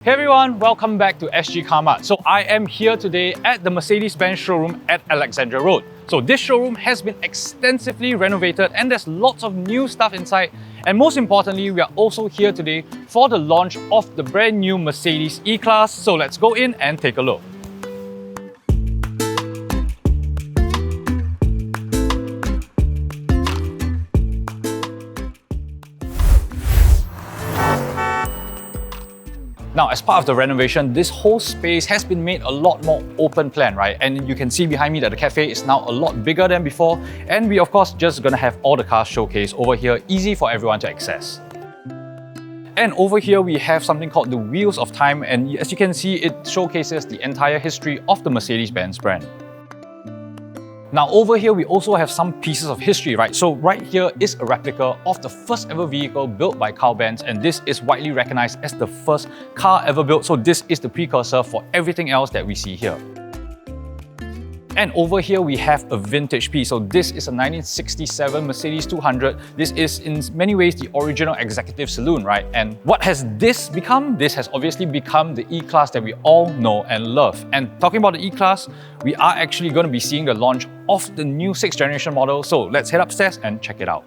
Hey everyone, welcome back to Sgcarmart. So I am here today at the Mercedes-Benz showroom at Alexandra Road. So this showroom has been extensively renovated and there's lots of new stuff inside. And most importantly, we are also here today for the launch of the brand new Mercedes E-Class. So let's go in and take a look. Now, as part of the renovation, this whole space has been made a lot more open plan, right? And you can see behind me that the cafe is now a lot bigger than before. And we, of course, just gonna have all the cars showcased over here, easy for everyone to access. And over here, we have something called the Wheels of Time. And as you can see, it showcases the entire history of the Mercedes-Benz brand. Now over here, we also have some pieces of history, right? So right here is a replica of the first ever vehicle built by Carl Benz, and this is widely recognized as the first car ever built. So this is the precursor for everything else that we see here. And over here, we have a vintage piece. So this is a 1967 Mercedes 200. This is in many ways the original executive saloon, right? And what has this become? This has obviously become the E-Class that we all know and love. And talking about the E-Class, we are actually going to be seeing the launch of the new 6th generation model. So let's head upstairs and check it out.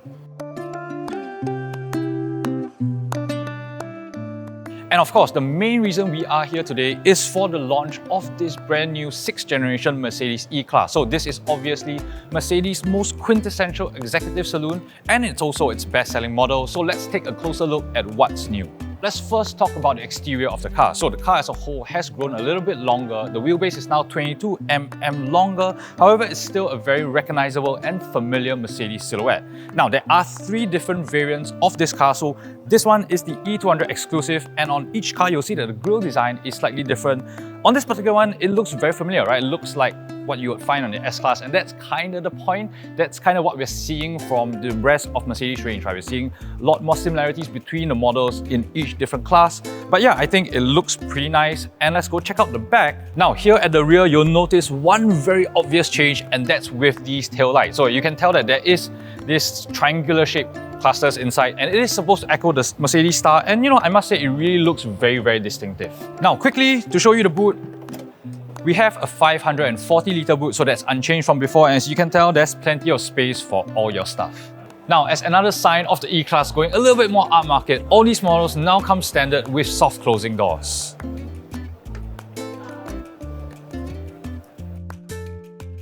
And of course, the main reason we are here today is for the launch of this brand new 6th generation Mercedes E-Class. So this is obviously Mercedes' most quintessential executive saloon, and it's also its best-selling model. So let's take a closer look at what's new. Let's first talk about the exterior of the car. So the car as a whole has grown a little bit longer. The wheelbase is now 22 mm longer. However, it's still a very recognizable and familiar Mercedes silhouette. Now, there are 3 different variants of this car. So this one is the E200 Exclusive, and on each car, you'll see that the grille design is slightly different. On this particular one, it looks very familiar, right? It looks like what you would find on the S-Class, and that's kind of the point. That's kind of what we're seeing from the rest of Mercedes range, right? We're seeing a lot more similarities between the models in each different class. But yeah, I think it looks pretty nice. And let's go check out the back. Now, here at the rear, you'll notice one very obvious change, and that's with these tail lights. So you can tell that there is this triangular shaped clusters inside, and it is supposed to echo the Mercedes star. And you know, I must say, it really looks very, very distinctive. Now, quickly to show you the boot, we have a 540-litre boot, so that's unchanged from before, and as you can tell, there's plenty of space for all your stuff. Now, as another sign of the E-Class going a little bit more upmarket, all these models now come standard with soft closing doors.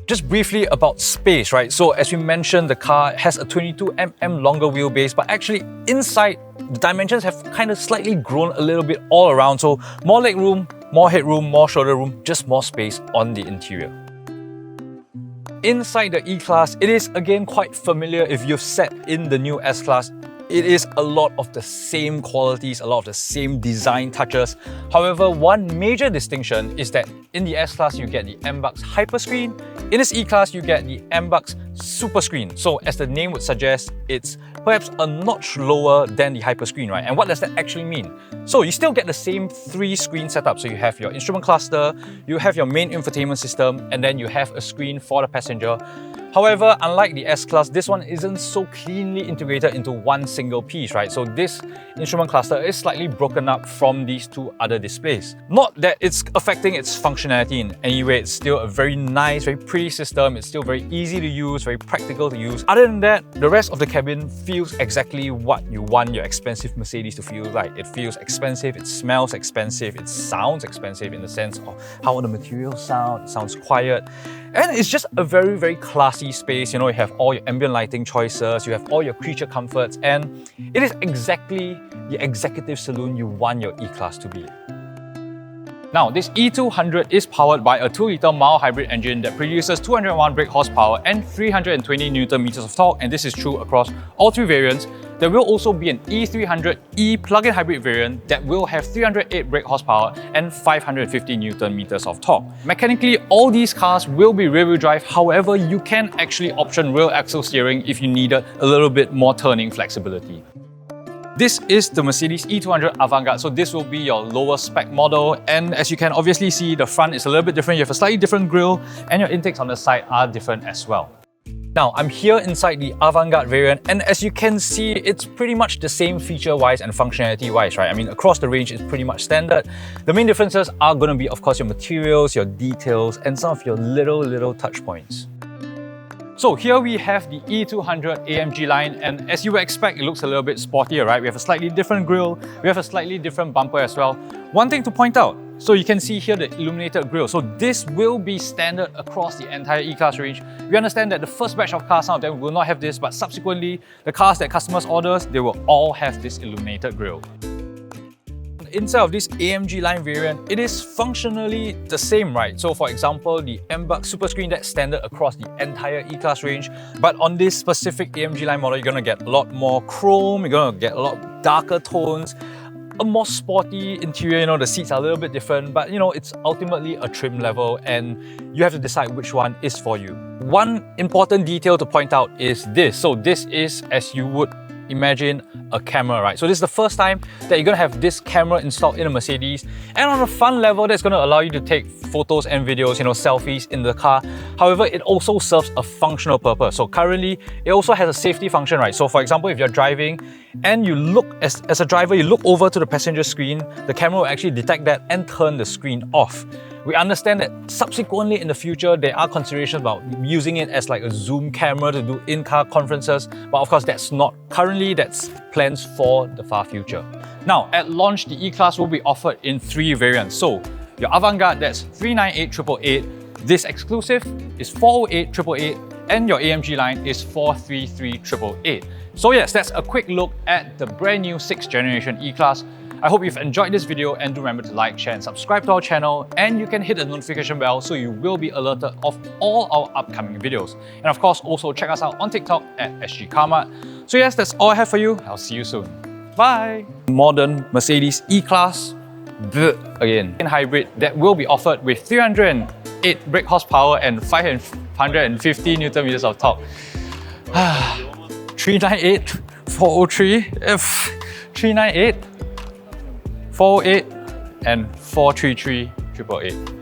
Just briefly about space, right? So as we mentioned, the car has a 22 mm longer wheelbase, but actually inside, the dimensions have kind of slightly grown a little bit all around. So more legroom, more headroom, more shoulder room, just more space on the interior. Inside the E-Class, it is again quite familiar if you've sat in the new S-Class. It is a lot of the same qualities, a lot of the same design touches. However, one major distinction is that in the S-Class, you get the MBUX Hyperscreen. In this E-Class, you get the MBUX Superscreen. So as the name would suggest, it's perhaps a notch lower than the Hyperscreen, right? And what does that actually mean? So you still get the same 3-screen setup. So you have your instrument cluster, you have your main infotainment system, and then you have a screen for the passenger. However, unlike the S-Class, this one isn't so cleanly integrated into one single piece, right? So this instrument cluster is slightly broken up from these 2 other displays. Not that it's affecting its functionality in any way, it's still a very nice, very pretty system. It's still very easy to use, very practical to use. Other than that, the rest of the cabin feels exactly what you want your expensive Mercedes to feel like. It feels expensive, it smells expensive, it sounds expensive in the sense of how the materials sound. It sounds quiet. And it's just a very, very classy space. You know, you have all your ambient lighting choices, you have all your creature comforts, and it is exactly the executive saloon you want your E-Class to be. Now, this E200 is powered by a 2-litre mild hybrid engine that produces 201 brake horsepower and 320 Nm of torque, and this is true across all 3 variants. There will also be an E300e plug-in hybrid variant that will have 308 brake horsepower and 550 Nm of torque. Mechanically, all these cars will be rear-wheel drive. However, you can actually option rear axle steering if you needed a little bit more turning flexibility. This is the Mercedes E200 Avantgarde, so this will be your lower spec model, and as you can obviously see, the front is a little bit different. You have a slightly different grille, and your intakes on the side are different as well. Now, I'm here inside the Avantgarde variant, and as you can see, it's pretty much the same feature-wise and functionality-wise, right? I mean, across the range, it's pretty much standard. The main differences are going to be, of course, your materials, your details, and some of your little touch points. So here we have the E200 AMG line, and as you would expect, it looks a little bit sportier, right? We have a slightly different grille, we have a slightly different bumper as well. One thing to point out, so you can see here the illuminated grille. So this will be standard across the entire E-Class range. We understand that the first batch of cars, some of them will not have this, but subsequently, the cars that customers order, they will all have this illuminated grille. Inside of this AMG line variant, it is functionally the same, right? So for example, the M-Buck Super Screen, that's standard across the entire E-Class range. But on this specific AMG line model, you're gonna get a lot more chrome, you're gonna get a lot darker tones, a more sporty interior, you know, the seats are a little bit different, but you know, it's ultimately a trim level and you have to decide which one is for you. One important detail to point out is this. So this is, as you would imagine, a camera, right? So this is the first time that you're gonna have this camera installed in a Mercedes, and on a fun level, that's gonna allow you to take photos and videos, you know, selfies in the car. However, it also serves a functional purpose. So currently, it also has a safety function, right? So for example, if you're driving and you look, as a driver, you look over to the passenger screen, the camera will actually detect that and turn the screen off. We understand that subsequently in the future, there are considerations about using it as like a zoom camera to do in-car conferences, but of course that's not currently, that's plans for the far future. Now, at launch, the E-Class will be offered in 3 variants. So your Avantgarde, that's 398,888, this Exclusive is 408,888, and your AMG line is 433,888. So yes, that's a quick look at the brand new 6th generation E-Class. I hope you've enjoyed this video, and do remember to like, share and subscribe to our channel, and you can hit the notification bell so you will be alerted of all our upcoming videos. And of course, also check us out on TikTok at Sgcarmart. So yes, that's all I have for you. I'll see you soon. Bye! Modern Mercedes E-Class again in hybrid that will be offered with 308 brake horsepower and 550 Newton meters of torque. 398, 403, 398, 408 and 433,888.